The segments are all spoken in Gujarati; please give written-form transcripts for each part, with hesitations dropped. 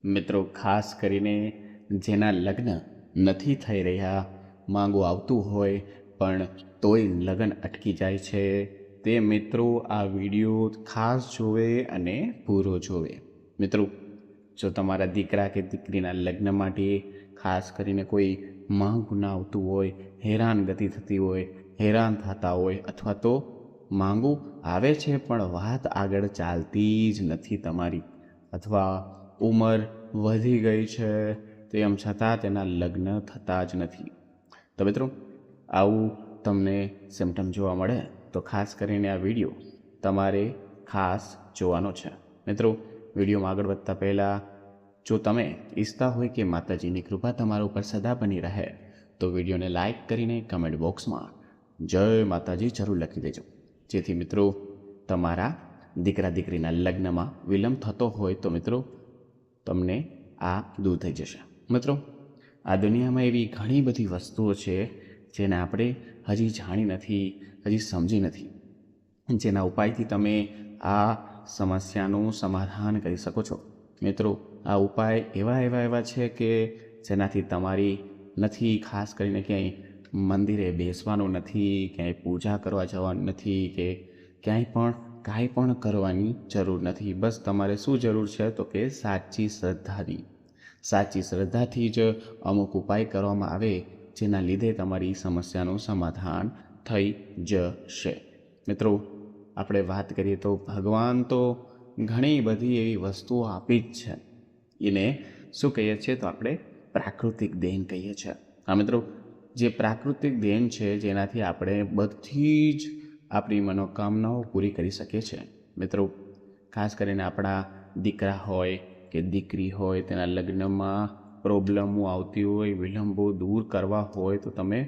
મિત્રો ખાસ કરીને જેના લગ્ન નથી થઈ રહ્યા, માંગુ આવતું હોય પણ તોય લગ્ન અટકી જાય છે, તે મિત્રો આ વિડીયો ખાસ જોવે અને પૂરો જોવે. મિત્રો, જો તમારા દીકરા કે દીકરીના લગ્ન માટે ખાસ કરીને કોઈ માંગુ ના આવતું હોય, હેરાનગતિ થતી હોય, હેરાન થતા હોય, અથવા તો માંગુ આવે છે પણ વાત આગળ ચાલતી જ નથી તમારી, અથવા ઉંમર વધી ગઈ છે તેમ છતાં તેના લગ્ન થતા જ નથી. તો મિત્રો, આવું તમને સિમ્ટમ જોવા મળે તો ખાસ કરીને આ વિડીયો તમારે ખાસ જોવાનો છે. મિત્રો, વિડીયોમાં આગળ વધતા પહેલાં જો તમે ઈચ્છતા હોય કે માતાજીની કૃપા તમારા ઉપર સદા બની રહે તો વિડીયોને લાઈક કરીને કમેન્ટ બોક્સમાં જય માતાજી જરૂર લખી દેજો, જેથી મિત્રો તમારા દીકરા દીકરીના લગ્નમાં વિલંબ થતો હોય તો મિત્રો તમને આ દૂર થઈ જશે. મિત્રો, આ દુનિયામાં એવી ઘણી બધી વસ્તુઓ છે જેને આપણે હજી જાણી નથી, હજી સમજી નથી, જેના ઉપાયથી તમે આ સમસ્યાનું સમાધાન કરી શકો છો. મિત્રો, આ ઉપાય એવા છે કે જેનાથી તમારી નથી ખાસ કરીને ક્યાંય મંદિરે બેસવાનું નથી, ક્યાંય પૂજા કરવા જવાનું નથી, કે ક્યાંય પણ કાંઈ પણ કરવાની જરૂર નથી. બસ તમારે શું જરૂર છે તો કે સાચી શ્રદ્ધાથી જ અમુક ઉપાય કરવામાં આવે જેના લીધે તમારી સમસ્યાનું સમાધાન થઈ જશે. મિત્રો, આપણે વાત કરીએ તો ભગવાન તો ઘણી બધી એવી વસ્તુઓ આપી જ છે. એને શું કહીએ છીએ તો આપણે પ્રાકૃતિક દેન કહીએ છીએ. હા મિત્રો, જે પ્રાકૃતિક દેન છે જેનાથી આપણે બધી જ આપણી મનોકામનાઓ પૂરી કરી શકીએ છીએ. મિત્રો, ખાસ કરીને આપણા દીકરા હોય કે દીકરી હોય, તેના લગ્નમાં પ્રોબ્લેમો આવતી હોય, વિલંબો દૂર કરવા હોય તો તમે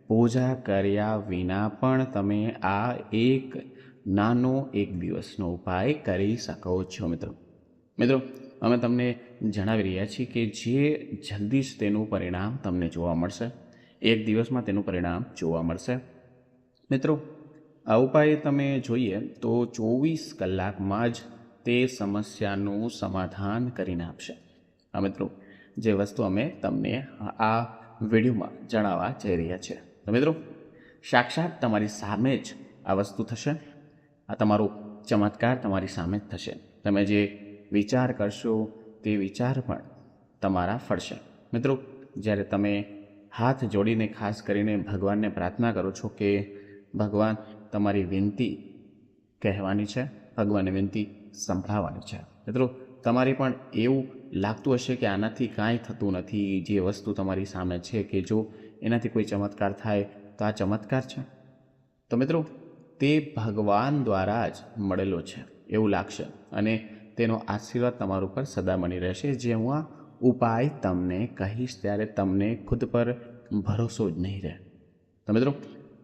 પૂજા કર્યા વિના પણ તમે આ એક નાનો એક દિવસનો ઉપાય કરી શકો છો. મિત્રો, અમે તમને જણાવી રહ્યા છીએ કે જે જલ્દી જ તેનું પરિણામ તમને જોવા મળશે, એક દિવસમાં તેનું પરિણામ જોવા મળશે. મિત્રો, આ ઉપાય તમે જોઈએ તો 24 કલાકમાં જ તે સમસ્યાનું સમાધાન કરીને આપશે. હા મિત્રો, જે વસ્તુ અમે તમને આ વિડીયોમાં જણાવવા જઈ રહ્યા છીએ. તો મિત્રો, સાક્ષાત તમારી સામે જ આ વસ્તુ થશે. આ તમારો ચમત્કાર તમારી સામે જ થશે. તમે જે વિચાર કરશો તે વિચાર પણ તમારા ફળશે. મિત્રો, જ્યારે તમે હાથ જોડીને ખાસ કરીને ભગવાનને પ્રાર્થના કરો છો કે ભગવાન તમારી વિનંતી કહેવાની છે, ભગવાનને વિનંતી સંભળાવવાની છે. મિત્રો, તમારે પણ એવું લાગતું હશે કે આનાથી કાંઈ થતું નથી, જે વસ્તુ તમારી સામે છે કે જો એનાથી કોઈ ચમત્કાર થાય તો આ ચમત્કાર છે. તો મિત્રો, તે ભગવાન દ્વારા જ મળેલો છે એવું લાગશે અને તેનો આશીર્વાદ તમારા ઉપર સદા બની રહેશે. જે હું આ ઉપાય તમને કહીશ ત્યારે તમને ખુદ પર ભરોસો જ નહીં રહે. તો મિત્રો,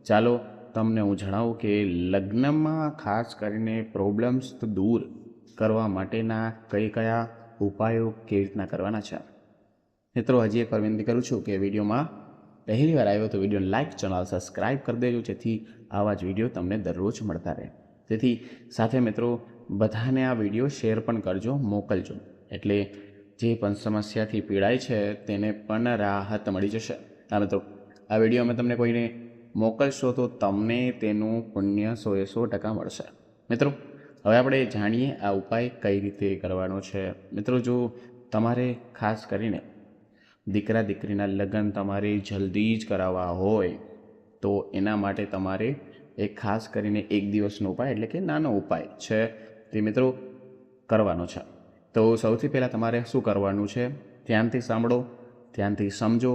ચાલો તમને હું જણાવું કે લગ્નમાં ખાસ કરીને પ્રોબ્લેમ્સ દૂર કરવા માટેના કયા ઉપાયો કેવી રીતના કરવાના છે. મિત્રો, હજી એકવાર વિનંતી કરું છું કે વિડીયોમાં પહેલી વાર આવ્યો તો વિડીયોને લાઇક, ચેનલ સબસ્ક્રાઈબ કરી દેજો, જેથી આવા જ વિડીયો તમને દરરોજ મળતા રહે. તેથી સાથે મિત્રો બધાને આ વિડીયો શેર પણ કરજો, મોકલજો, એટલે જે પણ સમસ્યાથી પીડાય છે તેને પણ રાહત મળી જશે. હા મિત્રો, આ વિડીયો અમે તમને કોઈને મોકલશો તો તમને તેનું પુણ્ય 100% મળશે. મિત્રો, હવે આપણે જાણીએ આ ઉપાય કઈ રીતે કરવાનો છે. મિત્રો, જો તમારે ખાસ કરીને દીકરા દીકરીના લગ્ન તમારે જલ્દી જ કરાવવા હોય તો એના માટે તમારે એક ખાસ કરીને એક દિવસનો ઉપાય એટલે કે નાનો ઉપાય છે તે મિત્રો કરવાનો છે. તો સૌથી પહેલાં તમારે શું કરવાનું છે, ધ્યાનથી સાંભળો, ધ્યાનથી સમજો,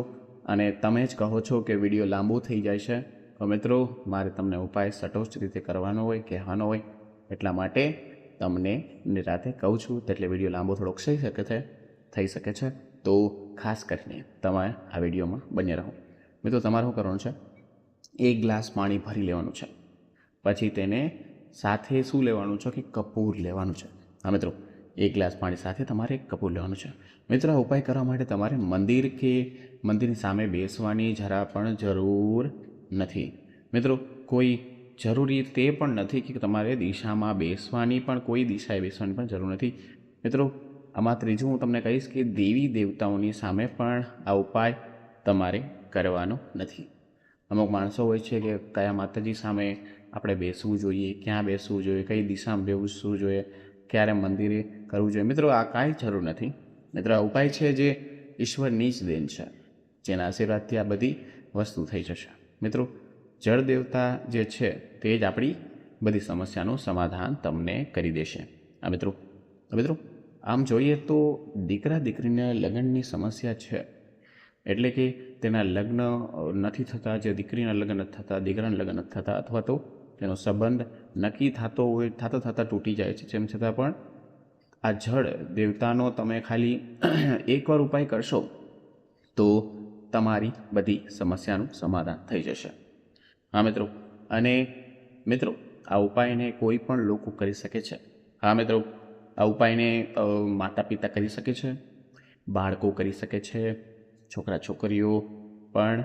અને તમે જ કહો છો કે વિડીયો લાંબો થઈ જાય છે. તો મિત્રો, મારે તમને ઉપાય સટોચ રીતે કરવાનો હોય, કહેવાનો હોય, એટલા માટે તમને નિરાતે કહું છું. એટલે વિડીયો લાંબો થોડોક થઈ શકે છે. તો ખાસ કરીને તમે આ વિડીયોમાં બન્યા રહો. મિત્રો, તમારે શું કરવાનું છે, એક ગ્લાસ પાણી ભરી લેવાનું છે. પછી તેને સાથે શું લેવાનું છે કે કપૂર લેવાનું છે. હા મિત્રો, એક ગ્લાસ પાણી સાથે તમારે કપૂર લેવાનું છે. મિત્રો, આ ઉપાય કરવા માટે તમારે મંદિર કે મંદિરની સામે બેસવાની જરા પણ જરૂર નથી. મિત્રો, કોઈ જરૂરી તે પણ નથી કે તમારે દિશામાં બેસવાની પણ કોઈ દિશાએ બેસવાની પણ જરૂર નથી. મિત્રો, આમાં ત્રીજું હું તમને કહીશ કે દેવી દેવતાઓની સામે પણ આ ઉપાય તમારે કરવાનો નથી. અમુક માણસો હોય છે કે કયા માતાજી સામે આપણે બેસવું જોઈએ, ક્યાં બેસવું જોઈએ, કઈ દિશામાં બેસવું જોઈએ, ક્યારે મંદિરે કરવું જોઈએ. મિત્રો આ કાંઈ જરૂર નથી. મિત્રો આ ઉપાય છે જે ઈશ્વરની જ દેન છે, જેના આશીર્વાદથી આ બધી વસ્તુ થઈ જશે. મિત્રો જળ દેવતા જે છે તે જ આપણી બધી સમસ્યાનું સમાધાન તમને કરી દેશે. મિત્રો આમ જોઈએ તો દીકરા દીકરીને લગ્નની સમસ્યા છે, એટલે કે તેના લગ્ન નથી થતા, જે દીકરીના લગ્ન નથી થતા, દીકરાના લગ્ન નથી થતા, અથવા તો તેનો સંબંધ નક્કી થતો હોય થતાં તૂટી જાય છે. તેમ છતાં પણ આ જળ દેવતાનો તમે ખાલી એકવાર ઉપાય કરશો તો તમારી બધી સમસ્યાનું સમાધાન થઈ જશે. હા મિત્રો, અને મિત્રો આ ઉપાયને કોઈ પણ લોકો કરી શકે છે. હા મિત્રો, આ ઉપાયને માતા પિતા કરી શકે છે, બાળકો કરી શકે છે, છોકરા છોકરીઓ પણ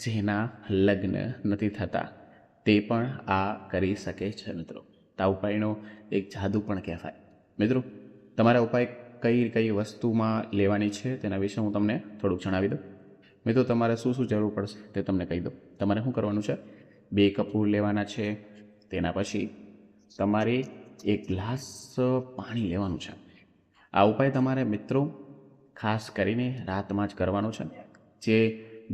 જેના લગ્ન નથી થતા તે પણ આ કરી શકે છે. મિત્રો આ ઉપાયનો એક જાદુ પણ કહેવાય. મિત્રો તમારા ઉપાય કઈ કઈ વસ્તુમાં લેવાની છે તેના વિશે હું તમને થોડુંક જણાવી દઉં. મિત્રો તમારે શું શું જરૂર પડશે તે તમને કહી દઉં. તમારે શું કરવાનું છે, 2 કપૂર લેવાના છે. તેના પછી તમારે 1 ગ્લાસ પાણી લેવાનું છે. આ ઉપાય તમારે મિત્રો ખાસ કરીને રાતમાં જ કરવાનો છે. જે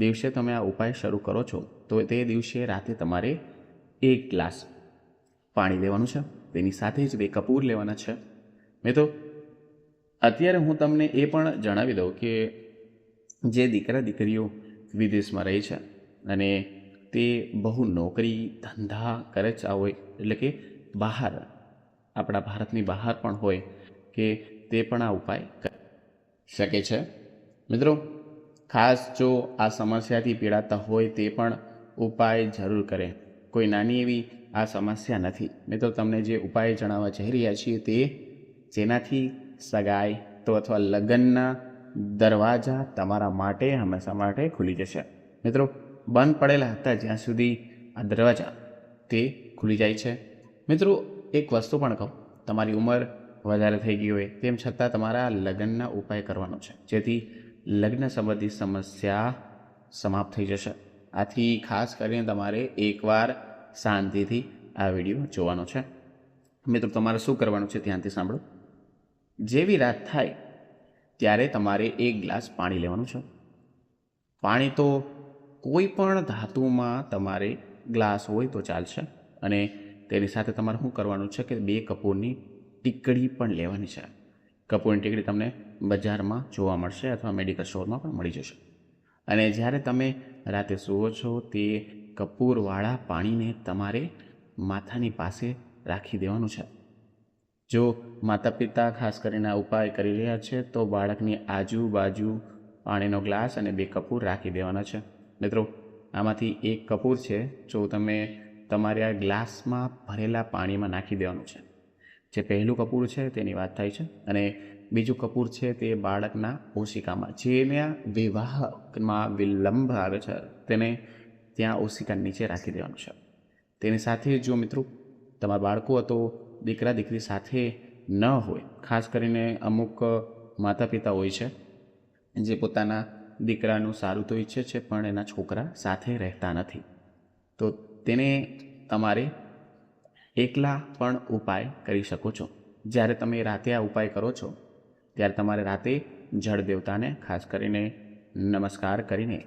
દિવસે તમે આ ઉપાય શરૂ કરો છો તો તે દિવસે રાતે તમારે 1 ગ્લાસ પાણી લેવાનું છે. તેની સાથે જ 2 કપૂર લેવાના છે. મિત્રો અત્યારે હું તમને એ પણ જણાવી દઉં કે જે દીકરા દીકરીઓ વિદેશમાં રહે છે અને તે બહુ નોકરી ધંધા કરે જ હોય, એટલે કે બહાર આપણા ભારતની બહાર પણ હોય, કે તે પણ આ ઉપાય કરી શકે છે. મિત્રો ખાસ જો આ સમસ્યાથી પીડાતા હોય તે પણ ઉપાય જરૂર કરે. કોઈ નાની એવી આ સમસ્યા નથી. મિત્રો તમને જે ઉપાય જણાવવા જઈ રહ્યા છીએ તે જેનાથી સગાઈ તો અથવા લગ્નના દરવાજા તમારા માટે હંમેશા માટે ખુલી જશે. મિત્રો બંધ પડેલા હતા જ્યાં સુધી આ દરવાજા તે ખુલી જાય છે. મિત્રો એક વસ્તુ પણ કહું, તમારી ઉંમર વધારે થઈ ગઈ હોય તેમ છતાં તમારા લગ્નના ઉપાય કરવાનો છે, જેથી લગ્ન સંબંધિત સમસ્યા સમાપ્ત થઈ જશે. આથી ખાસ કરીને તમારે એકવાર શાંતિથી આ વિડીયો જોવાનો છે. મિત્રો તમારે શું કરવાનું છે ધ્યાનથી સાંભળો. જેવી રાત થાય ત્યારે તમારે 1 ગ્લાસ પાણી લેવાનું છે. પાણી તો કોઈ પણ ધાતુમાં તમારે ગ્લાસ હોય તો ચાલશે. અને તેની સાથે તમારે શું કરવાનું છે કે 2 કપૂરની ટીકડી પણ લેવાની છે. કપૂરની ટીકડી તમને બજારમાં જોવા મળશે અથવા મેડિકલ સ્ટોરમાં પણ મળી જશે. અને જ્યારે તમે રાતે સૂવો છો તે કપૂરવાળા પાણીને તમારે માથાની પાસે રાખી દેવાનું છે. જો માતા પિતા ખાસ કરીને આ ઉપાય કરી રહ્યા છે તો બાળકની આજુબાજુ પાણીનો ગ્લાસ અને 2 કપૂર રાખી દેવાના છે. મિત્રો આમાંથી 1 કપૂર છે જો તમે તમારે આ ગ્લાસમાં ભરેલા પાણીમાં નાખી દેવાનું છે. જે પહેલું કપૂર છે તેની વાત થાય છે, અને બીજું કપૂર છે તે બાળકના ઓશિકામાં, જેના વિવાહમાં વિલંબ આવે છે તેને ત્યાં ઓશિકા નીચે રાખી દેવાનું છે. તેની સાથે જો મિત્રો તમારા બાળકો તો દીકરા દીકરી સાથે ન હોય, ખાસ કરીને અમુક માતા પિતા હોય છે જે પોતાના દીકરાનું સારું તો ઈચ્છે છે પણ એના છોકરા સાથે રહેતા નથી, તો તેને તમારે એકલા પણ ઉપાય કરી શકો છો. જ્યારે તમે રાતે આ ઉપાય કરો છો ત્યારે તમારે રાતે જળ દેવતાને ખાસ કરીને નમસ્કાર કરીને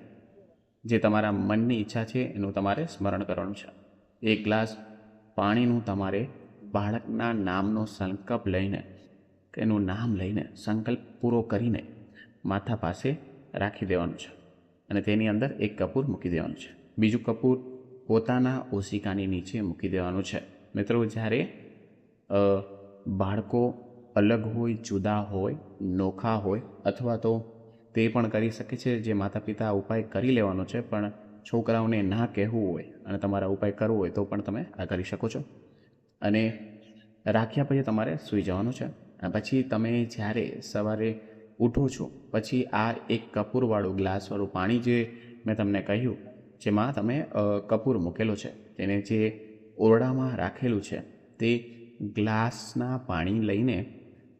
જે તમારા મનની ઈચ્છા છે એનું તમારે સ્મરણ કરવાનું છે. 1 ગ્લાસ પાણીનું તમારે બાળકના નામનો સંકલ્પ લઈને, એનું નામ લઈને સંકલ્પ પૂરો કરીને માથા પાસે રાખી દેવાનું છે. અને તેની અંદર 1 કપૂર મૂકી દેવાનું છે. બીજું કપૂર પોતાના ઓશિકાની નીચે મૂકી દેવાનું છે. મિત્રો જ્યારે બાળકો અલગ હોય, જુદા હોય, નોખા હોય, અથવા તો તે પણ કરી શકે છે જે માતા પિતા આ ઉપાય કરી લેવાનો છે, પણ છોકરાઓને ના કહેવું હોય અને તમારા ઉપાય કરવો હોય તો પણ તમે આ કરી શકો છો. અને રાખ્યા પછી તમારે સૂઈ જવાનું છે. પછી તમે જ્યારે સવારે ઉઠો છો પછી આ 1 કપૂરવાળું ગ્લાસવાળું પાણી જે મેં તમને કહ્યું, જેમાં તમે કપૂર મૂકેલો છે તેને જે ઓરડામાં રાખેલું છે તે ગ્લાસના પાણી લઈને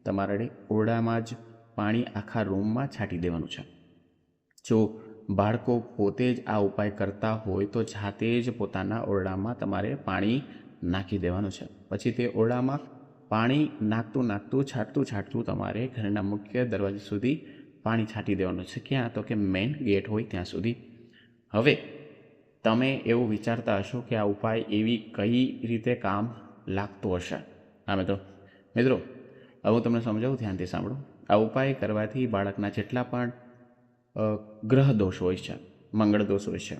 તમારે ઓરડામાં જ પાણી આખા રૂમમાં છાંટી દેવાનું છે. જો બાળકો પોતે જ આ ઉપાય કરતા હોય તો જાતે જ પોતાના ઓરડામાં તમારે પાણી નાખી દેવાનું છે. પછી તે ઓરડામાં પાણી નાખતું છાંટતું તમારે ઘરના મુખ્ય દરવાજા સુધી પાણી છાંટી દેવાનું છે. ક્યાં? તો કે મેઇન ગેટ હોય ત્યાં સુધી. હવે તમે એવું વિચારતા હશો કે આ ઉપાય એવી કઈ રીતે કામ લાગતો હશે. હા મિત્રો હવે હું તમને સમજાવું, ધ્યાનથી સાંભળો. આ ઉપાય કરવાથી બાળકના જેટલા પણ ગ્રહ દોષ હોય છે, મંગળ દોષ હોય છે,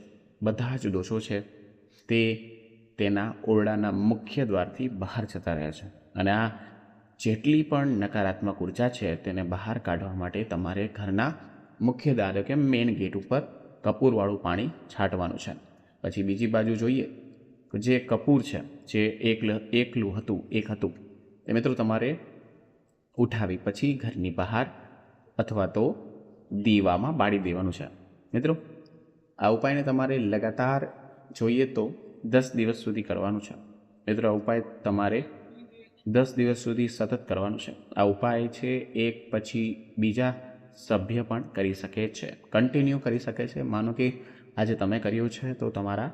બધા જ દોષો છે તે તેના ઓરડાના મુખ્ય દ્વારથી બહાર જતા રહે છે. અને આ જેટલી પણ નકારાત્મક ઉર્જા છે તેને બહાર કાઢવા માટે તમારે ઘરના મુખ્ય દ્વાર કે મેઇન ગેટ ઉપર કપૂરવાળું પાણી છાંટવાનું છે. પછી બીજી બાજુ જોઈએ તો જે કપૂર છે, જે એકલું હતું એ મિત્રો તમારે ઉઠાવી પછી ઘરની બહાર અથવા તો દીવામાં બાળી દેવાનું છે. મિત્રો આ ઉપાયને તમારે લગાતાર જોઈએ તો 10 દિવસ સુધી કરવાનું છે. મિત્રો આ ઉપાય તમારે 10 દિવસ સુધી સતત કરવાનું છે. આ ઉપાય છે એક પછી બીજા સભ્ય પણ કરી શકે છે, કન્ટિન્યુ કરી શકે છે. માનો કે આજે તમે કર્યું છે તો તમારા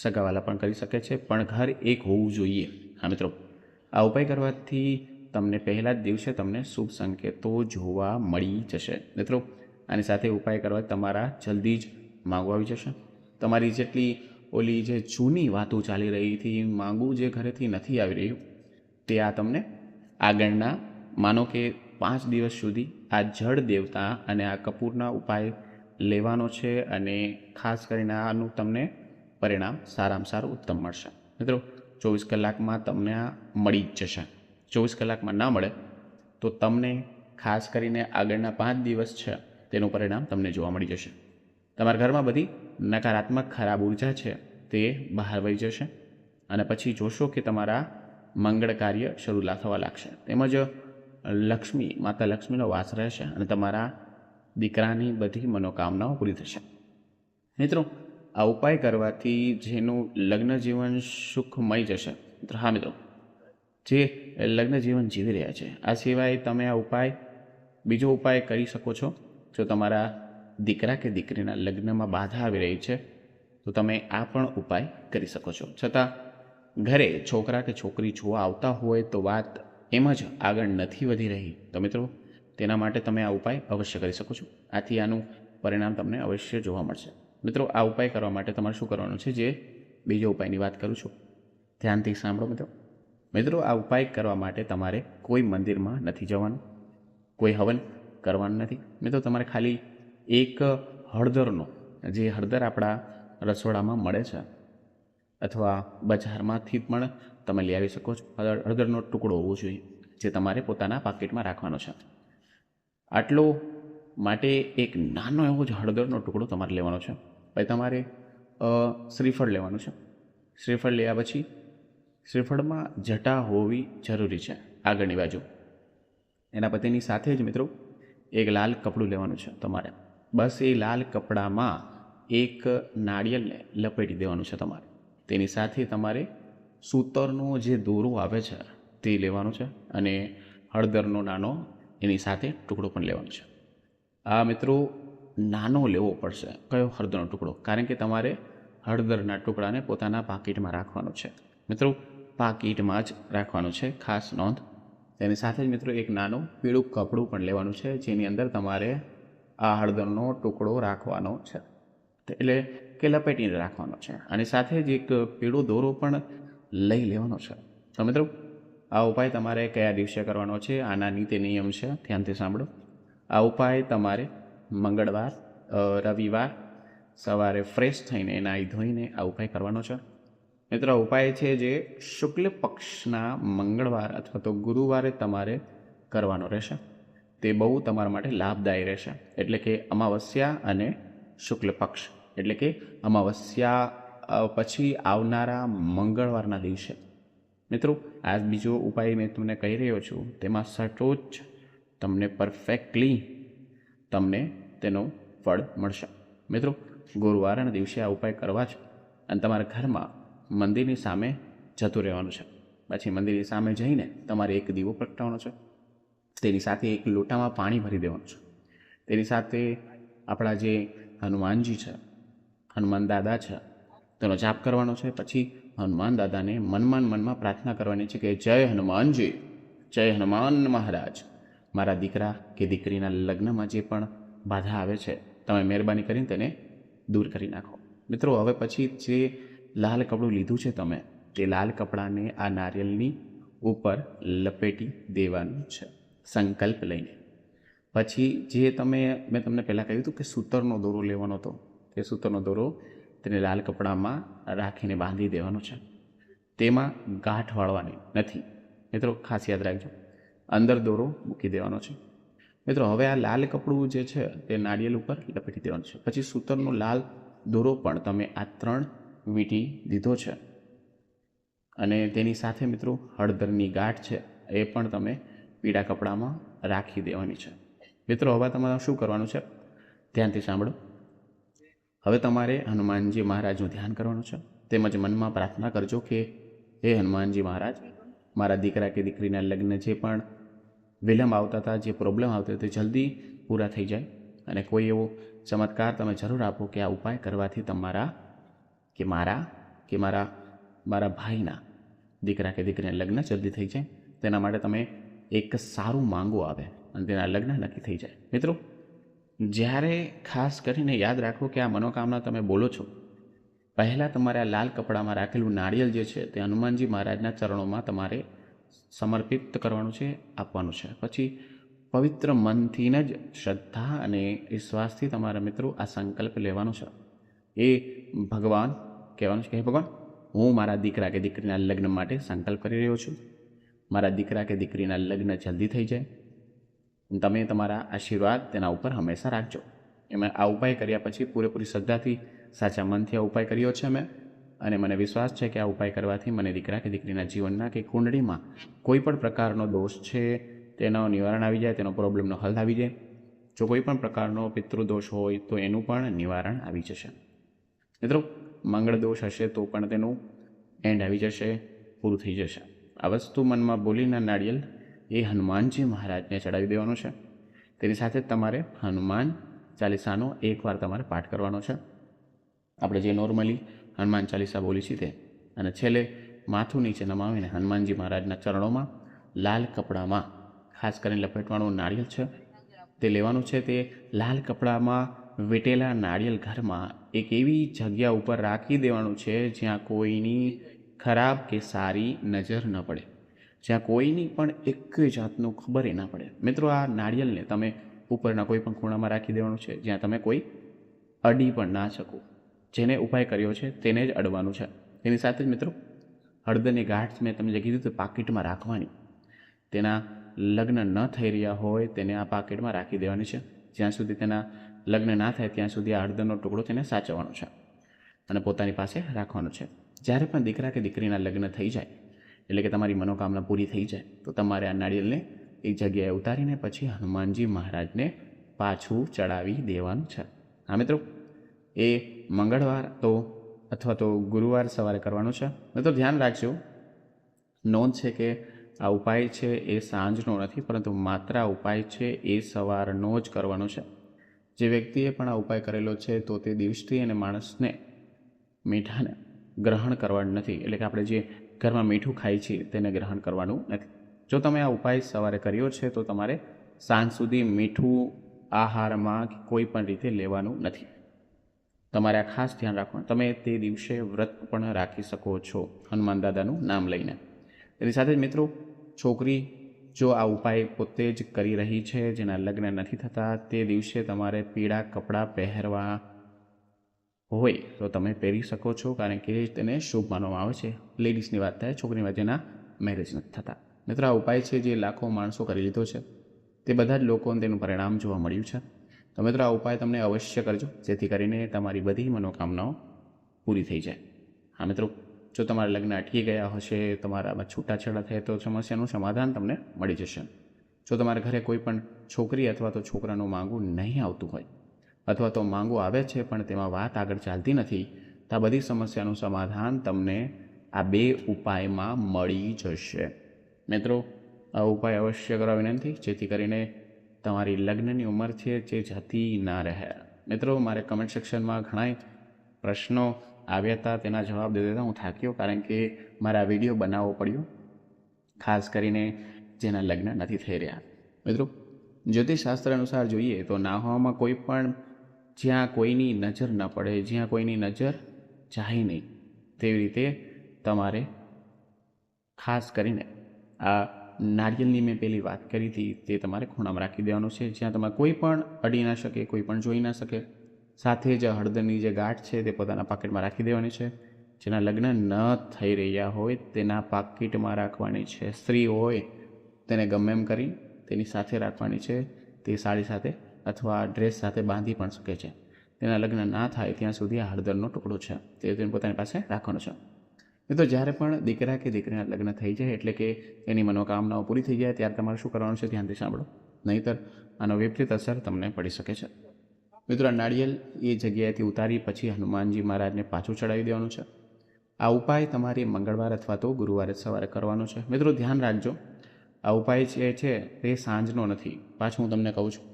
સગાવાલા પણ કરી શકે છે, પણ ઘર એક હોવું જોઈએ. હા મિત્રો આ ઉપાય કરવાથી તમને પહેલા જ દિવસે તમને શુભ સંકેતો જોવા મળી જશે. મિત્રો આની સાથે ઉપાય કરવા તમારા જલ્દી જ માંગુ આવી જશે. તમારી જેટલી ઓલી જે જૂની વાતો ચાલી રહી હતી, માંગુ જે ઘરેથી નથી આવી રહ્યું, તે આ તમને આગળના માનો કે 5 દિવસ સુધી આ જળ દેવતા અને આ કપૂરના ઉપાય લેવાનો છે. અને ખાસ કરીને આનું તમને પરિણામ સારામાં સારું ઉત્તમ મળશે. મિત્રો 24 કલાકમાં તમને આ મળી જ જશે. 24 કલાકમાં ના મળે તો તમને ખાસ કરીને આગળના 5 દિવસ છે તેનું પરિણામ તમને જોવા મળી જશે. તમારા ઘરમાં બધી નકારાત્મક ખરાબ ઉર્જા છે તે બહાર વહી જશે અને પછી જોશો કે તમારા મંગળ કાર્ય શરૂ થવા લાગશે. તેમજ માતા લક્ષ્મીનો વાસ રહેશે અને તમારા દીકરાની બધી મનોકામનાઓ પૂરી થશે. મિત્રો આ ઉપાય કરવાથી જેનું લગ્ન જીવન સુખમય જશે. હા મિત્રો જે લગ્ન જીવન જીવી રહ્યા છે, આ સિવાય તમે આ બીજો ઉપાય કરી શકો છો. જો તમારા દીકરા કે દીકરીના લગ્નમાં બાધા આવી રહી છે તો તમે આ પણ ઉપાય કરી શકો છો. છતાં ઘરે છોકરા કે છોકરી જોવા આવતા હોય તો વાત એમ જ આગળ નથી વધી રહી, તો મિત્રો તેના માટે તમે આ ઉપાય અવશ્ય કરી શકો છો. આથી આનું પરિણામ તમને અવશ્ય જોવા મળશે. મિત્રો આ ઉપાય કરવા માટે તમારે શું કરવાનું છે, જે બીજો ઉપાયની વાત કરું છું, ધ્યાનથી સાંભળો મિત્રો આ ઉપાય કરવા માટે તમારે કોઈ મંદિરમાં નથી જવાનું, કોઈ હવન કરવાનું નથી. મિત્રો તમારે ખાલી એક હળદરનો, જે હળદર આપણા રસોડામાં મળે છે અથવા બજારમાંથી પણ તમે લઈ આવી શકો છો, હળદરનો ટુકડો હોવો જોઈએ જે તમારે પોતાના પાકીટમાં રાખવાનો છે. આટલો માટે એક નાનો એવો જ હળદરનો ટુકડો તમારે લેવાનો છે. પછી તમારે શ્રીફળ લેવાનું છે. શ્રીફળ લેવા પછી શ્રીફળમાં જટા હોવી જરૂરી છે આગળની બાજુ. એના પછીની સાથે જ મિત્રો એક લાલ કપડું લેવાનું છે તમારે. બસ એ લાલ કપડામાં એક નાળિયેરને લપેટી દેવાનું છે તમારે. તેની સાથે તમારે સૂતરનો જે દોરો આવે છે તે લેવાનો છે અને હળદરનો નાનો એની સાથે ટુકડો પણ લેવાનો છે. આ મિત્રો નાનો લેવો પડશે. કયો? હળદરનો ટુકડો. કારણ કે તમારે હળદરના ટુકડાને પોતાના પાકીટમાં રાખવાનો છે. મિત્રો પાકીટમાં જ રાખવાનું છે, ખાસ નોંધ. તેની સાથે જ મિત્રો એક નાનું પીળું કપડું પણ લેવાનું છે, જેની અંદર તમારે આ હળદરનો ટુકડો રાખવાનો છે, એટલે કે લપેટીને રાખવાનો છે. અને સાથે જ એક પીળો દોરો પણ લઈ લેવાનો છે. તો મિત્રો આ ઉપાય તમારે કયા દિવસે કરવાનો છે, આના નીતિ નિયમ છે, ધ્યાનથી સાંભળો. આ ઉપાય તમારે મંગળવાર, રવિવાર સવારે ફ્રેશ થઈને નાહી ધોઈને આ ઉપાય કરવાનો છે. મિત્રો આ ઉપાય છે જે શુક્લ પક્ષના મંગળવાર અથવા તો ગુરુવારે તમારે કરવાનો રહેશે. તે બહુ તમારા માટે લાભદાયી રહેશે. એટલે કે અમાવસ્યા અને શુક્લ પક્ષ, એટલે કે અમાવસ્યા પછી આવનારા મંગળવારના દિવસે. મિત્રો આ બીજો ઉપાય મેં તમને કહી રહ્યો છું તેમાં સચોટ તમને પરફેક્ટલી તમને તેનું ફળ મળશે. મિત્રો ગુરુવારના દિવસે આ ઉપાય કરવા છે અને તમારા ઘરમાં મંદિરની સામે જતું રહેવાનું છે. પછી મંદિરની સામે જઈને તમારે એક દીવો પ્રગટાવવાનો છે. તેની સાથે એક લોટામાં પાણી ભરી દેવાનું છે. તેની સાથે આપણા જે હનુમાનજી છે, હનુમાન દાદા છે, તેનો જાપ કરવાનો છે. પછી હનુમાન દાદાને મનમાં પ્રાર્થના કરવાની છે કે જય હનુમાનજી, જય હનુમાન મહારાજ, મારા દીકરા કે દીકરીના લગ્નમાં જે પણ બાધા આવે છે તમે મહેરબાની કરીને તેને દૂર કરી નાખો. મિત્રો, હવે પછી જે લાલ કપડું લીધું છે તમે, તે લાલ કપડાને આ નારિયેળની ઉપર લપેટી દેવાનું છે સંકલ્પ લઈને. પછી જે મેં તમને પહેલાં કહ્યું હતું કે સૂતરનો દોરો લેવાનો હતો, તે સૂતરનો દોરો તેને લાલ કપડામાં રાખીને બાંધી દેવાનો છે. તેમાં ગાંઠ વાળવાની નથી. મિત્રો, ખાસ યાદ રાખજો, અંદર દોરો મૂકી દેવાનો છે. મિત્રો, હવે આ લાલ કપડું જે છે તે નાળિયેર ઉપર લપેટી દેવાનું છે. પછી સૂતરનો લાલ દોરો પણ તમે આ 3 વીંટી દીધો છે અને તેની સાથે મિત્રો હળદરની ગાંઠ છે એ પણ તમે પીળા કપડામાં રાખી દેવાની છે. મિત્રો, હવે તમારે શું કરવાનું છે ધ્યાનથી સાંભળો. હવે તમારે હનુમાનજી મહારાજનું ધ્યાન કરવાનું છે. તેમજ મનમાં પ્રાર્થના કરજો કે હે હનુમાનજી મહારાજ, મારા દીકરા કે દીકરીના લગ્ન જે પણ વિલંબ આવતા હતા, જે પ્રોબ્લેમ આવતા તે જલ્દી પૂરા થઈ જાય. અને કોઈ એવો ચમત્કાર તમે જરૂર આપો કે આ ઉપાય કરવાથી તમારા કે મારા ભાઈના દીકરા કે દીકરીના લગ્ન જલ્દી થઈ જાય. તેના માટે તમે એક સારું માંગો આવે અને તેના લગ્ન નક્કી થઈ જાય. મિત્રો, જ્યારે ખાસ કરીને યાદ રાખો કે આ મનોકામના તમે બોલો છો, પહેલાં તમારે આ લાલ કપડામાં રાખેલું નાળિયેર જે છે તે હનુમાનજી મહારાજના ચરણોમાં તમારે સમર્પિત કરવાનું છે, આપવાનું છે. પછી પવિત્ર મનથી જ શ્રદ્ધા અને વિશ્વાસથી તમારા મિત્રો આ સંકલ્પ લેવાનો છે. એ ભગવાન કહેવાનું છે કે હે ભગવાન, હું મારા દીકરા કે દીકરીના લગ્ન માટે સંકલ્પ કરી રહ્યો છું. મારા દીકરા કે દીકરીના લગ્ન જલ્દી થઈ જાય. તમે તમારા આશીર્વાદ તેના ઉપર હંમેશા રાખજો. એમાં આ ઉપાય કર્યા પછી પૂરેપૂરી શ્રદ્ધાથી સાચા મનથી આ ઉપાય કર્યો છે મેં, અને મને વિશ્વાસ છે કે આ ઉપાય કરવાથી મને દીકરા કે દીકરીના જીવનના કે કુંડળીમાં કોઈ પણ પ્રકારનો દોષ છે તેનો નિવારણ આવી જાય, તેનો પ્રોબ્લેમનો હલ આવી જાય. જો કોઈ પણ પ્રકારનો પિતૃદોષ હોય તો એનું પણ નિવારણ આવી જશે. મિત્રો, મંગળ દોષ હશે તો પણ તેનું એન્ડ આવી જશે, પૂરું થઈ જશે. આ વસ્તુ મનમાં બોલીને નાળિયેર એ હનુમાનજી મહારાજને ચડાવી દેવાનું છે. તેની સાથે જ તમારે હનુમાન ચાલીસાનો એકવાર તમારે પાઠ કરવાનો છે. આપણે જે નોર્મલી હનુમાન ચાલીસા બોલી છીએ તે. અને છેલ્લે માથું નીચે નમાવીને હનુમાનજી મહારાજના ચરણોમાં લાલ કપડામાં ખાસ કરીને લપેટવાનું નાળિયેર છે તે લેવાનું છે. તે લાલ કપડામાં વીંટેલા નાળિયેર ઘરમાં એક એવી જગ્યા ઉપર રાખી દેવાનું છે જ્યાં કોઈની ખરાબ કે સારી નજર ન પડે, જ્યાં કોઈની પણ એક જાતનું ખબર ના પડે. મિત્રો, આ નાળિયેરને તમે ઉપરના કોઈ પણ ખૂણામાં રાખી દેવાનું છે જ્યાં તમે કોઈ અડી પણ ના શકો. જેને ઉપાય કર્યો છે તેને જ અડવાનું છે. તેની સાથે જ મિત્રો હળદરની ગાંઠ મેં તમને જે કીધું તે પાકીટમાં રાખવાની. તેના લગ્ન ન થઈ રહ્યા હોય તેને આ પાકીટમાં રાખી દેવાની છે. જ્યાં સુધી તેના લગ્ન ના થાય ત્યાં સુધી આ હળદરનો ટુકડો તેને સાચવવાનો છે અને પોતાની પાસે રાખવાનો છે. જ્યારે પણ દીકરા કે દીકરીના લગ્ન થઈ જાય, એટલે કે તમારી મનોકામના પૂરી થઈ જાય, તો તમારે આ નાળિયેરને એક જગ્યાએ ઉતારીને પછી હનુમાનજી મહારાજને પાછું ચડાવી દેવાનું છે. હા મિત્રો, એ મંગળવાર અથવા તો ગુરુવાર સવારે કરવાનું છે. મિત્રો, ધ્યાન રાખજો, નોંધ છે કે આ ઉપાય છે એ સાંજનો નથી, પરંતુ માત્ર આ ઉપાય છે એ સવારનો જ કરવાનો છે. જે વ્યક્તિએ પણ આ ઉપાય કરેલો છે તો તે દિવસથી અને માણસને મીઠાને ગ્રહણ કરવાનું નથી. એટલે કે આપણે જે ઘરમાં મીઠું ખાઈએ છીએ તેને ગ્રહણ કરવાનું નથી. જો તમે આ ઉપાય સવારે કર્યો છે તો તમારે સાંજ સુધી મીઠું આહારમાં કોઈ પણ રીતે લેવાનું નથી. તમારે આ ખાસ ધ્યાન રાખવાનું. તમે તે દિવસે વ્રત પણ રાખી શકો છો હનુમાન દાદાનું નામ લઈને. એની સાથે જ મિત્રો, છોકરી જો આ ઉપાય પોતે જ કરી રહી છે, જેના લગ્ન નથી થતા, તે દિવસે તમારે પીળા કપડાં પહેરવા હોય તો તમે પહેરી શકો છો, કારણ કે તેને શુભ માનવામાં આવે છે. લેડીઝની વાત થાય, છોકરીની વાત જેના મેરેજ નથી થતા. મિત્રો, આ ઉપાય છે જે લાખો માણસો કરી લીધો છે, તે બધા જ લોકોને તેનું પરિણામ જોવા મળ્યું છે. તો મિત્રો, આ ઉપાય તમને અવશ્ય કરજો, જેથી કરીને તમારી બધી મનોકામનાઓ પૂરી થઈ જાય. હા મિત્રો, જો તમારા લગ્ન અટકી ગયા હશે, તમારામાં છૂટાછેડા થાય તો સમસ્યાનું સમાધાન તમને મળી જશે. જો તમારા ઘરે કોઈ પણ છોકરી અથવા તો છોકરાનું માંગું નહીં આવતું હોય, અથવા તો માંગું આવે છે પણ તેમાં વાત આગળ ચાલતી નથી, તો આ બધી સમસ્યાનું સમાધાન તમને આ 2 ઉપાયમાં મળી જશે. મિત્રો, આ ઉપાય અવશ્ય કરવા વિનંતી, જેથી કરીને તમારી લગ્નની ઉંમર છે જે જતી ના રહે. મિત્રો, મારે કમેન્ટ સેક્શનમાં ઘણા પ્રશ્નો આવ્યા હતા, તેના જવાબ દેતા હું થાક્યો, કારણ કે મારે આ વિડીયો બનાવવો પડ્યો, ખાસ કરીને જેના લગ્ન નથી થઈ રહ્યા. મિત્રો, જ્યોતિષશાસ્ત્ર અનુસાર જોઈએ તો નાહવામાં કોઈ પણ જ્યાં કોઈની નજર ન પડે, જ્યાં કોઈની નજર જાય નહીં, તેવી રીતે તમારે ખાસ કરીને આ નારિયેલની મેં પેલી વાત કરી હતી તે તમારે ખૂણામાં રાખી દેવાનું છે, જ્યાં તમારે કોઈ પણ અડી ના શકે, કોઈ પણ જોઈ ના શકે. સાથે જ હળદરની જે ગાંઠ છે તે પોતાના પાકીટમાં રાખી દેવાની છે. જેના લગ્ન ન થઈ રહ્યા હોય તેના પાકીટમાં રાખવાની છે. સ્ત્રી હોય તેને ગમે એમ કરી તેની સાથે રાખવાની છે. તે સાડી સાથે અથવા ડ્રેસ સાથે બાંધી પણ શકે છે. તેના લગ્ન ના થાય ત્યાં સુધી આ હળદરનો ટુકડો છે તે તેને પોતાની પાસે રાખવાનો છે. તો જ્યારે પણ દીકરા કે દીકરીના લગ્ન થઈ જાય, એટલે કે એની મનોકામનાઓ પૂરી થઈ જાય, ત્યારે તમારે શું કરવાનું છે ધ્યાનથી સાંભળો, નહીંતર આનો વિપરીત અસર તમને પડી શકે છે. મિત્રો, નાળિયેર એ જગ્યાએથી ઉતારી પછી હનુમાનજી મહારાજને પાછું ચડાવી દેવાનું છે. આ ઉપાય તમારે મંગળવાર અથવા તો ગુરુવારે સવારે કરવાનો છે. મિત્રો, ધ્યાન રાખજો, આ ઉપાય જે છે તે સાંજનો નથી, પાછું હું તમને કહું છું,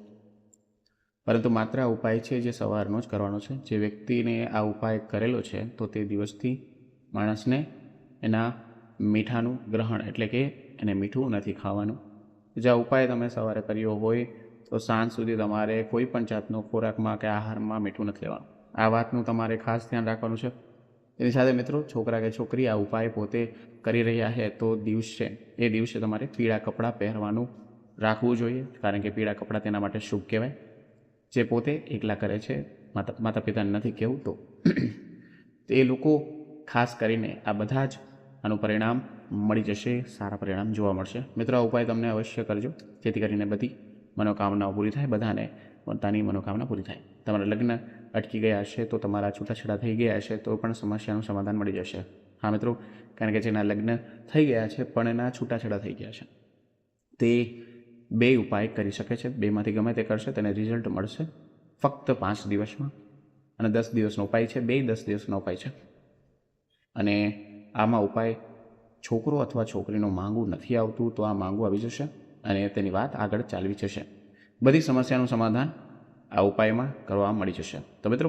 પરંતુ માત્ર આ ઉપાય છે જે સવારનો જ કરવાનો છે. જે વ્યક્તિને આ ઉપાય કરેલો છે તો તે દિવસથી માણસને એના મીઠાનું ગ્રહણ, એટલે કે એને મીઠું નથી ખાવાનું. જે આ ઉપાય તમે સવારે કર્યો હોય તો સાંજ સુધી તમારે કોઈ પણ જાતનો ખોરાકમાં કે આહારમાં મીઠું નથી લેવાનું. આ વાતનું તમારે ખાસ ધ્યાન રાખવાનું છે. એની સાથે મિત્રો, છોકરા કે છોકરી આ ઉપાય પોતે કરી રહ્યા છે તો એ દિવસે તમારે પીળા કપડાં પહેરવાનું રાખવું જોઈએ, કારણ કે પીળા કપડાં તેના માટે શુભ કહેવાય. જે પોતે એકલા કરે છે, માતા પિતાને નથી કહેવું, તો એ લોકો ખાસ કરીને આ બધા જ આનું પરિણામ મળી જશે, સારા પરિણામ જોવા મળશે. મિત્રો, આ ઉપાય તમને અવશ્ય કરજો, જેથી કરીને બધી મનોકામનાઓ પૂરી થાય, બધાને પોતાની મનોકામના પૂરી થાય. તમારા લગ્ન અટકી ગયા હશે તો તમારા છૂટાછેડા થઈ ગયા હશે તો પણ સમસ્યાનું સમાધાન મળી જશે. હા મિત્રો, કારણ કે જેના લગ્ન થઈ ગયા છે પણ એના છૂટાછેડા થઈ ગયા છે, તે 2 ઉપાય કરી શકે છે. 2માંથી ગમે તે કરશે તેને રિઝલ્ટ મળશે ફક્ત 5 દિવસમાં. અને 10 દિવસનો ઉપાય છે, 10 દિવસનો ઉપાય છે. અને આમાં ઉપાય છોકરો અથવા છોકરીનું માંગું નથી આવતું તો આ માંગું આવી જશે અને તેની વાત આગળ ચાલવી જશે. બધી સમસ્યાનું સમાધાન આ ઉપાયમાં કરવા મળી જશે. તો મિત્રો,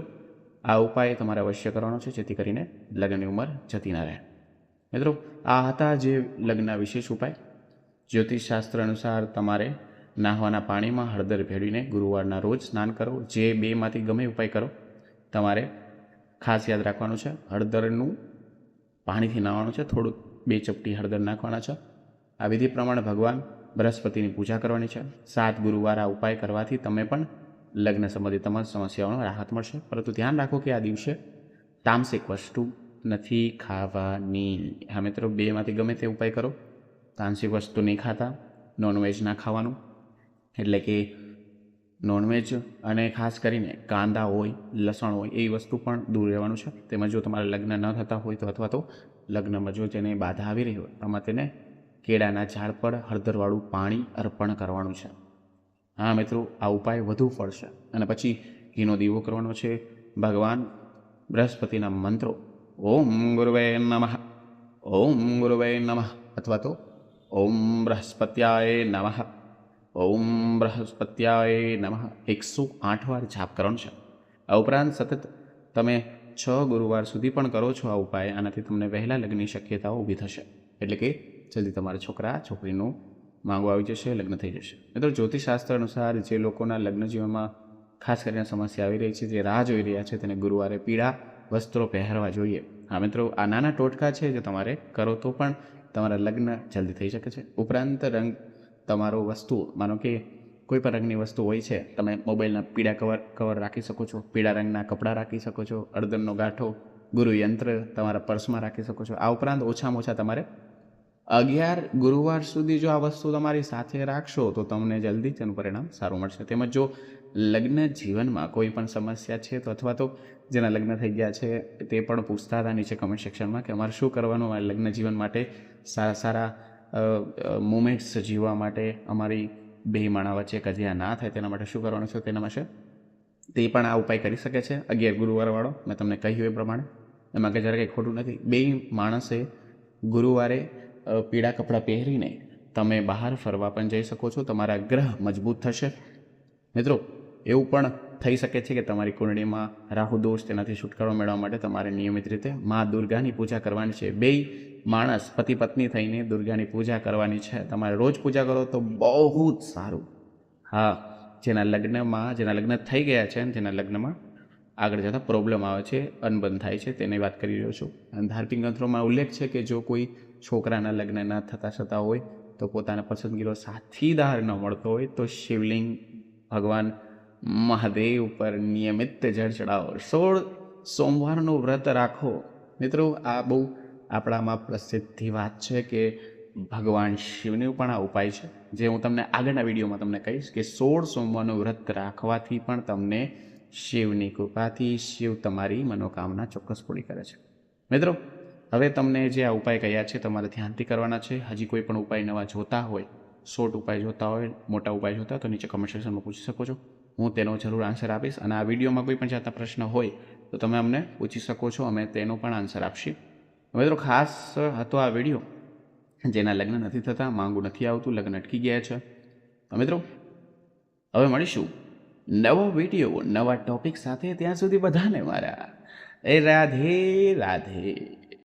આ ઉપાય તમારે અવશ્ય કરવાનો છે, જેથી કરીને લગ્નની ઉંમર જતી ના રહે. મિત્રો, આ હતા જે લગ્ન વિશેષ ઉપાય. જ્યોતિષશાસ્ત્ર અનુસાર તમારે નાહવાના પાણીમાં હળદર ભેળવીને ગુરુવારના રોજ સ્નાન કરો. જે 2માંથી ગમે ઉપાય કરો, તમારે ખાસ યાદ રાખવાનું છે, હળદરનું પાણીથી નાહવાનું છે. થોડુંક 2 ચપટી હળદર નાખવાના છે. આ વિધિ પ્રમાણે ભગવાન બૃહસ્પતિની પૂજા કરવાની છે. 7 ગુરુવાર આ ઉપાય કરવાથી તમે પણ લગ્ન સંબંધિત તમામ સમસ્યાઓનો રાહત મળશે. પરંતુ ધ્યાન રાખો કે આ દિવસે તામસિક વસ્તુ નથી ખાવાની. હા મિત્રો, 2માંથી ગમે તે ઉપાય કરો, તામસિક વસ્તુ નહીં ખાતા, નોનવેજ ના ખાવાનું, એટલે કે નોનવેજ અને ખાસ કરીને કાંદા હોય, લસણ હોય, એ વસ્તુ પણ દૂર રહેવાનું છે. તેમજ જો તમારા લગ્ન ન થતા હોય તો અથવા તો લગ્નમાં જો જેને બાધા આવી રહી હોય, આમાં તેને કેળાના ઝાડ પર હળદરવાળું પાણી અર્પણ કરવાનું છે. હા મિત્રો, આ ઉપાય વધુ ફળશે. અને પછી ઘીનો દીવો કરવાનો છે. ભગવાન બૃહસ્પતિના મંત્રો ઓમ ગુરુવે નમઃ, ઓમ ગુરુવે નમઃ, અથવા તો ઓમ બૃહસ્પત્યાય નમઃ, ઓમ બૃહસ્પત્યાય નમઃ 108 વાર જાપ કરવાનો છે. આ ઉપરાંત સતત તમે 6 ગુરુવાર સુધી પણ કરો છો આ ઉપાય, આનાથી તમને વહેલા લગ્નની શક્યતાઓ ઊભી થશે. એટલે કે જલ્દી તમારા છોકરા છોકરીનું માંગો આવી જશે, લગ્ન થઈ જશે. મિત્રો, જ્યોતિષશાસ્ત્ર અનુસાર જે લોકોના લગ્ન જીવનમાં ખાસ કરીને સમસ્યા આવી રહી છે, જે રાહ જોઈ રહ્યા છે, તેને ગુરુવારે પીળા વસ્ત્રો પહેરવા જોઈએ. હા મિત્રો, આ નાના ટોટકા છે જે તમારે કરો તો પણ તમારા લગ્ન જલ્દી થઈ શકે છે. ઉપરાંત રંગ તમારો વસ્તુ, માનો કે કોઈ પણ રંગની વસ્તુ હોય છે, તમે મોબાઈલના પીળા કવર રાખી શકો છો, પીળા રંગના કપડાં રાખી શકો છો, હળદરનો ગાંઠો, ગુરુ યંત્ર તમારા પર્સમાં રાખી શકો છો. આ ઉપરાંત ઓછામાં ઓછા તમારે 11 ગુરુવાર સુધી જો આ વસ્તુ તમારી સાથે રાખશો તો તમને જલ્દી તેનું પરિણામ સારું મળશે. તેમજ જો લગ્ન જીવનમાં કોઈ પણ સમસ્યા છે તો અથવા તો જેના લગ્ન થઈ ગયા છે તે પણ પૂછતા હતા નીચે કમેન્ટ સેક્શનમાં કે અમારે શું કરવાનું અમારે લગ્ન જીવન માટે સારા મુમેન્ટ્સ જીવવા માટે, અમારી 2 માણા વચ્ચે કજિયા ના થાય તેના માટે શું કરવાનું છે, તેના માટે તે પણ આ ઉપાય કરી શકે છે. 11 ગુરુવારવાળો મેં તમને કહ્યું એ પ્રમાણે, એમાં કે જરા કંઈ ખોટું નથી. 2 માણસે ગુરુવારે પીળા કપડાં પહેરીને તમે બહાર ફરવા પણ જઈ શકો છો, તમારા ગ્રહ મજબૂત થશે. મિત્રો એવું પણ થઈ શકે છે કે તમારી કુંડળીમાં રાહુ દોષ, તેનાથી છુટકારો મેળવવા માટે તમારે નિયમિત રીતે મા દુર્ગાની પૂજા કરવાની છે. બેય માણસ પતિ પત્ની થઈને દુર્ગાની પૂજા કરવાની છે. તમારે રોજ પૂજા કરો તો બહુ જ સારું. હા, જેના લગ્ન થઈ ગયા છે અને જેના લગ્નમાં આગળ જતાં પ્રોબ્લેમ આવે છે, અનબન થાય છે, તેની વાત કરી રહ્યો છું. અને ધાર્મિક ગ્રંથોમાં ઉલ્લેખ છે કે જો કોઈ છોકરાના લગ્ન ન થતા હોય તો પોતાના પસંદગીનો સાથીદાર ન મળતો હોય તો શિવલિંગ ભગવાન મહાદેવ પર નિયમિત જળ ચડાવો, 16 સોમવારનું વ્રત રાખો. મિત્રો આ બહુ આપણામાં પ્રસિદ્ધ વાત છે કે ભગવાન શિવનું પણ આ ઉપાય છે, જે હું તમને આગળના વિડીયોમાં તમને કહીશ કે 16 સોમવારનું વ્રત રાખવાથી પણ તમને શિવની કૃપાથી શિવ તમારી મનોકામના ચોક્કસ પૂરી કરે છે. મિત્રો હવે તમને જે આ ઉપાય કયા છે તમારે ધ્યાનથી કરવાના છે. હજી કોઈ પણ ઉપાય નવા જોતા હોય, શોર્ટ ઉપાય જોતા હોય, મોટા ઉપાય જોતા હોય તો નીચે કમેન્ટ સેક્શનમાં પૂછી શકો છો. હું તેનો જરૂર આન્સર આપીશ. અને આ વિડીયોમાં કોઈ પણ જાતના પ્રશ્ન હોય તો તમે અમને પૂછી શકો છો, અમે તેનો પણ આન્સર આપશી. મિત્રો ખાસ હતો આ વિડીયો જેના લગ્ન નથી થતા, માંગુ નથી આવતું, લગ્ન અટકી ગયા છે. તો મિત્રો હવે મળીશું નવો વિડીયો નવા ટોપિક સાથે. ત્યાં સુધી બધાને મારા રાધે રાધે.